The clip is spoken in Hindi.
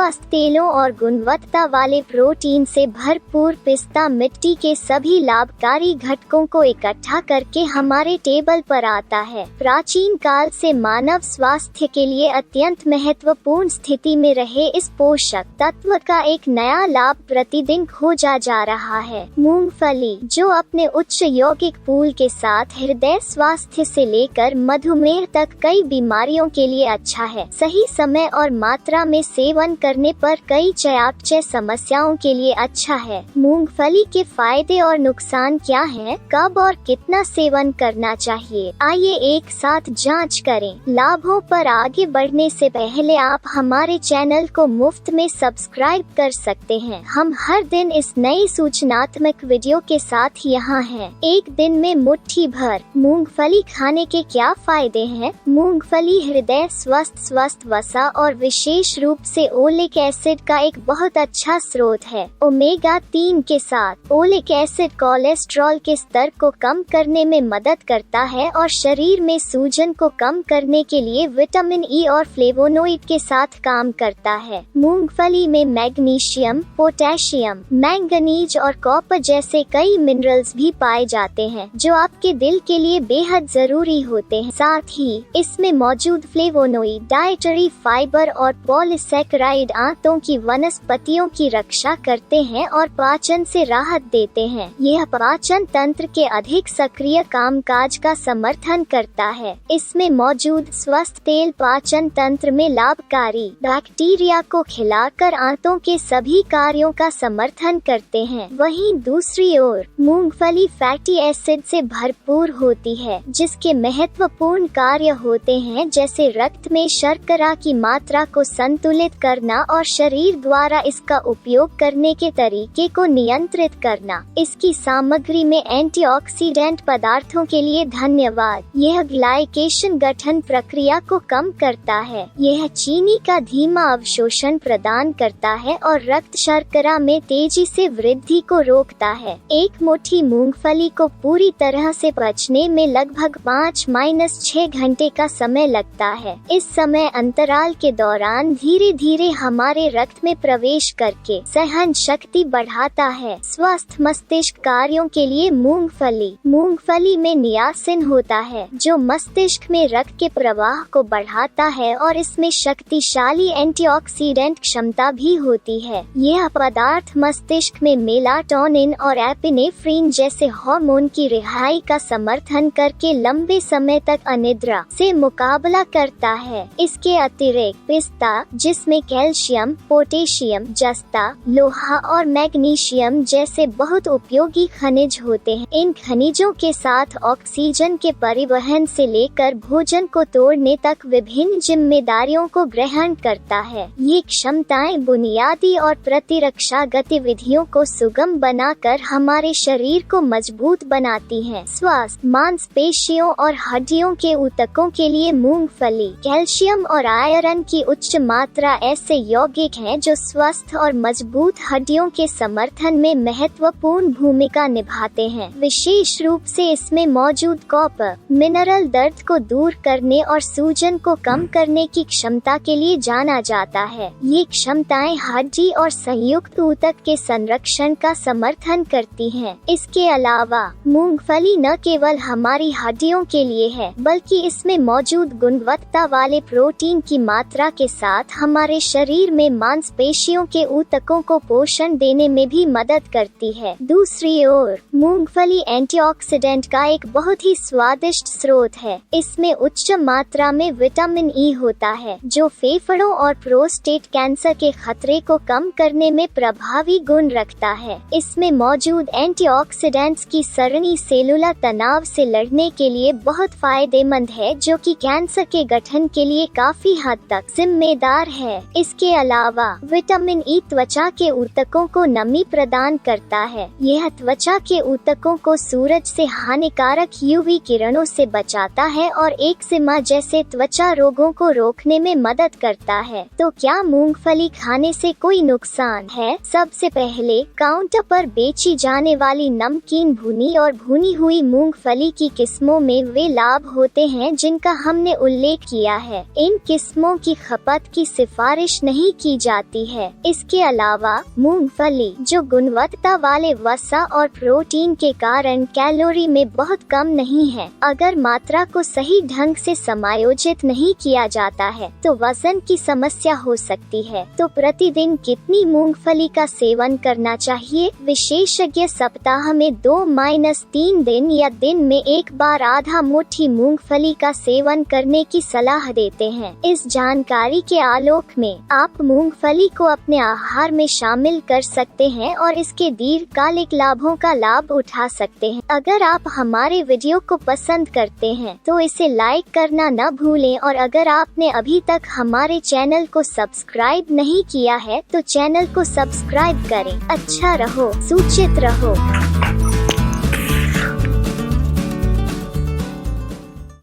स्वास्थ्य तेलों और गुणवत्ता वाले प्रोटीन से भरपूर पिस्ता मिट्टी के सभी लाभकारी घटकों को इकट्ठा करके हमारे टेबल पर आता है। प्राचीन काल से मानव स्वास्थ्य के लिए अत्यंत महत्वपूर्ण स्थिति में रहे इस पोषक तत्व का एक नया लाभ प्रतिदिन खोजा जा रहा है। मूंगफली, जो अपने उच्च यौगिक पूल के साथ हृदय स्वास्थ्य से लेकर मधुमेह तक कई बीमारियों के लिए अच्छा है। सही समय और मात्रा में सेवन करने पर कई चयापचय समस्याओं के लिए अच्छा है। मूंगफली के फायदे और नुकसान क्या हैं? कब और कितना सेवन करना चाहिए? आइए एक साथ जांच करें। लाभों पर आगे बढ़ने से पहले आप हमारे चैनल को मुफ्त में सब्सक्राइब कर सकते हैं। हम हर दिन इस नई सूचनात्मक वीडियो के साथ यहाँ हैं। एक दिन में मुट्ठी भर मूंगफली खाने के क्या फायदे हैं? मूंगफली हृदय स्वस्थ वसा और विशेष रूप से ओलिक एसिड का एक बहुत अच्छा स्रोत है। ओमेगा 3 के साथ ओलिक एसिड कोलेस्ट्रॉल के स्तर को कम करने में मदद करता है और शरीर में सूजन को कम करने के लिए विटामिन ई और फ्लेवोनोइड के साथ काम करता है। मूंगफली में मैग्नीशियम, पोटेशियम, मैंगनीज और कॉपर जैसे कई मिनरल्स भी पाए जाते हैं जो आपके दिल के लिए बेहद जरूरी होते हैं। साथ ही इसमें मौजूद फ्लेवोनोइड, डाइटरी फाइबर और पॉलीसैकेराइड आंतों की वनस्पतियों की रक्षा करते हैं और पाचन से राहत देते हैं। यह पाचन तंत्र के अधिक सक्रिय कामकाज का समर्थन करता है। इसमें मौजूद स्वस्थ तेल पाचन तंत्र में लाभकारी बैक्टीरिया को खिलाकर आंतों के सभी कार्यों का समर्थन करते हैं। वहीं दूसरी ओर मूंगफली फैटी एसिड से भरपूर होती है जिसके महत्वपूर्ण कार्य होते हैं जैसे रक्त में शर्करा की मात्रा को संतुलित करना और शरीर द्वारा इसका उपयोग करने के तरीके को नियंत्रित करना। इसकी सामग्री में एंटीऑक्सीडेंट पदार्थों के लिए धन्यवाद। यह ग्लाइकेशन गठन प्रक्रिया को कम करता है। यह चीनी का धीमा अवशोषण प्रदान करता है और रक्त शर्करा में तेजी से वृद्धि को रोकता है। एक मुट्ठी मूंगफली को पूरी तरह से पचने में लगभग 5-6 घंटे का समय लगता है। इस समय अंतराल के दौरान धीरे धीरे हमारे रक्त में प्रवेश करके सहन शक्ति बढ़ाता है। स्वस्थ मस्तिष्क कार्यों के लिए मूंगफली में नियासिन होता है जो मस्तिष्क में रक्त के प्रवाह को बढ़ाता है और इसमें शक्तिशाली एंटीऑक्सीडेंट क्षमता भी होती है। यह पदार्थ मस्तिष्क में मेलाटोनिन और एपिनेफ्रिन जैसे हार्मोन की रिहाई का समर्थन करके लंबे समय तक अनिद्रा से मुकाबला करता है। इसके अतिरिक्त पिस्ता, जिसमें कैल्शियम, पोटेशियम, जस्ता, लोहा और मैग्नीशियम जैसे बहुत उपयोगी खनिज होते हैं। इन खनिजों के साथ ऑक्सीजन के परिवहन से लेकर भोजन को तोड़ने तक विभिन्न जिम्मेदारियों को ग्रहण करता है। ये क्षमताएं बुनियादी और प्रतिरक्षा गतिविधियों को सुगम बनाकर हमारे शरीर को मजबूत बनाती हैं। स्वास्थ्य, मांसपेशियों और हड्डियों के ऊतकों के लिए मूंगफली कैल्शियम और आयरन की उच्च मात्रा ऐसे यौगिक हैं जो स्वस्थ और मजबूत हड्डियों के समर्थन में महत्वपूर्ण भूमिका निभाते हैं। विशेष रूप से इसमें मौजूद कॉपर मिनरल दर्द को दूर करने और सूजन को कम करने की क्षमता के लिए जाना जाता है। ये क्षमताएं हड्डी और संयुक्त ऊतक के संरक्षण का समर्थन करती हैं। इसके अलावा मूंगफली न केवल हमारी हड्डियों के लिए है बल्कि इसमें मौजूद गुणवत्ता वाले प्रोटीन की मात्रा के साथ हमारे शरीर में मांसपेशियों के ऊतकों को पोषण देने में भी मदद करती है। दूसरी ओर मूंगफली एंटीऑक्सीडेंट का एक बहुत ही स्वादिष्ट स्रोत है। इसमें उच्च मात्रा में विटामिन ई होता है जो फेफड़ों और प्रोस्टेट कैंसर के खतरे को कम करने में प्रभावी गुण रखता है। इसमें मौजूद एंटीऑक्सीडेंट्स की सरणी सेलुलर तनाव से लड़ने के लिए बहुत फायदेमंद है जो कि कैंसर के गठन के लिए काफी हद तक जिम्मेदार है। इसके अलावा विटामिन ई त्वचा के ऊतकों को नमी प्रदान करता है। यह त्वचा के ऊतकों को सूरज से हानिकारक यूवी किरणों से बचाता है और एक्जिमा जैसे त्वचा रोगों को रोकने में मदद करता है। तो क्या मूंगफली खाने से कोई नुकसान है? सबसे पहले काउंटर पर बेची जाने वाली नमकीन भुनी और भुनी हुई मूंगफली की किस्मों में वे लाभ होते हैं जिनका हमने उल्लेख किया है। इन किस्मों की खपत की सिफारिश नहीं नहीं की जाती है। इसके अलावा मूंगफली जो गुणवत्ता वाले वसा और प्रोटीन के कारण कैलोरी में बहुत कम नहीं है, अगर मात्रा को सही ढंग से समायोजित नहीं किया जाता है तो वजन की समस्या हो सकती है। तो प्रतिदिन कितनी मूंगफली का सेवन करना चाहिए? विशेषज्ञ सप्ताह में 2-3 दिन या दिन में एक बार आधा मुट्ठी मूंगफली का सेवन करने की सलाह देते हैं। इस जानकारी के आलोक में आप मूंगफली को अपने आहार में शामिल कर सकते हैं और इसके दीर्घकालिक लाभों का लाभ उठा सकते हैं। अगर आप हमारे वीडियो को पसंद करते हैं तो इसे लाइक करना न भूलें और अगर आपने अभी तक हमारे चैनल को सब्सक्राइब नहीं किया है तो चैनल को सब्सक्राइब करें। अच्छा रहो, सूचित रहो।